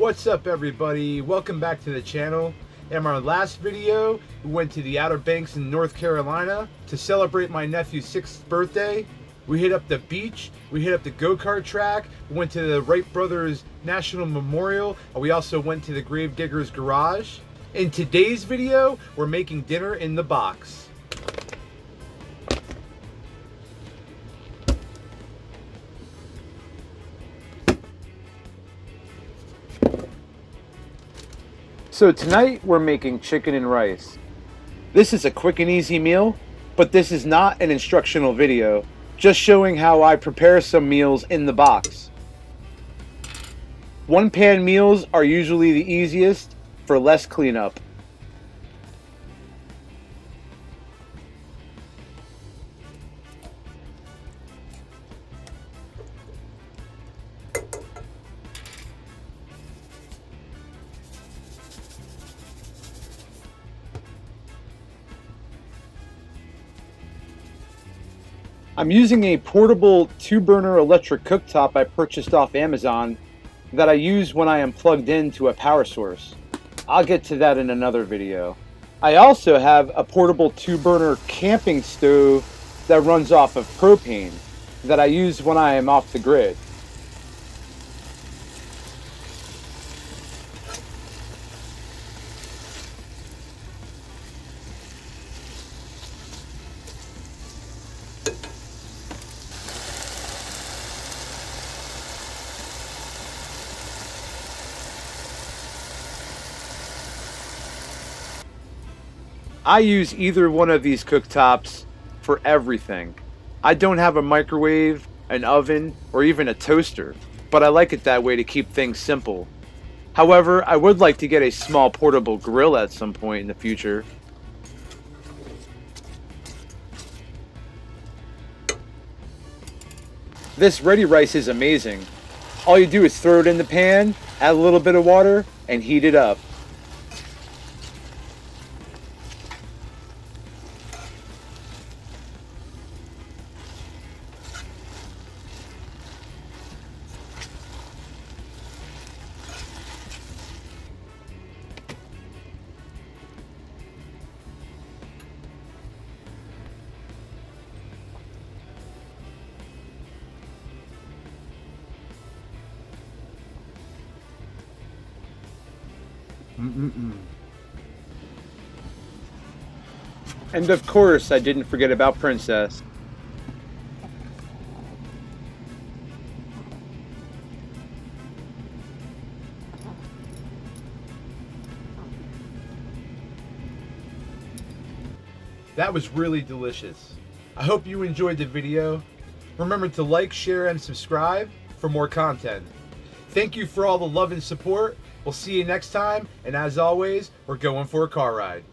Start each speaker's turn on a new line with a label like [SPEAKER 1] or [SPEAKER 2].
[SPEAKER 1] What's up everybody? Welcome back to the channel. In our last video, we went to the Outer Banks in North Carolina to celebrate my nephew's 6th birthday. We hit up the beach, we hit up the go-kart track, we went to the Wright Brothers National Memorial, and we also went to the Gravedigger's Garage. In today's video, we're making dinner in the box. So tonight we're making chicken and rice. This is a quick and easy meal, but this is not an instructional video, just showing how I prepare some meals in the box. One pan meals are usually the easiest for less cleanup. I'm using a portable 2-burner electric cooktop I purchased off Amazon that I use when I am plugged into a power source. I'll get to that in another video. I also have a portable 2-burner camping stove that runs off of propane that I use when I am off the grid. I use either one of these cooktops for everything. I don't have a microwave, an oven, or even a toaster, but I like it that way to keep things simple. However, I would like to get a small portable grill at some point in the future. This ready rice is amazing. All you do is throw it in the pan, add a little bit of water, and heat it up. And of course, I didn't forget about Princess. That was really delicious. I hope you enjoyed the video. Remember to like, share, and subscribe for more content. Thank you for all the love and support. We'll see you next time, and as always, we're going for a car ride.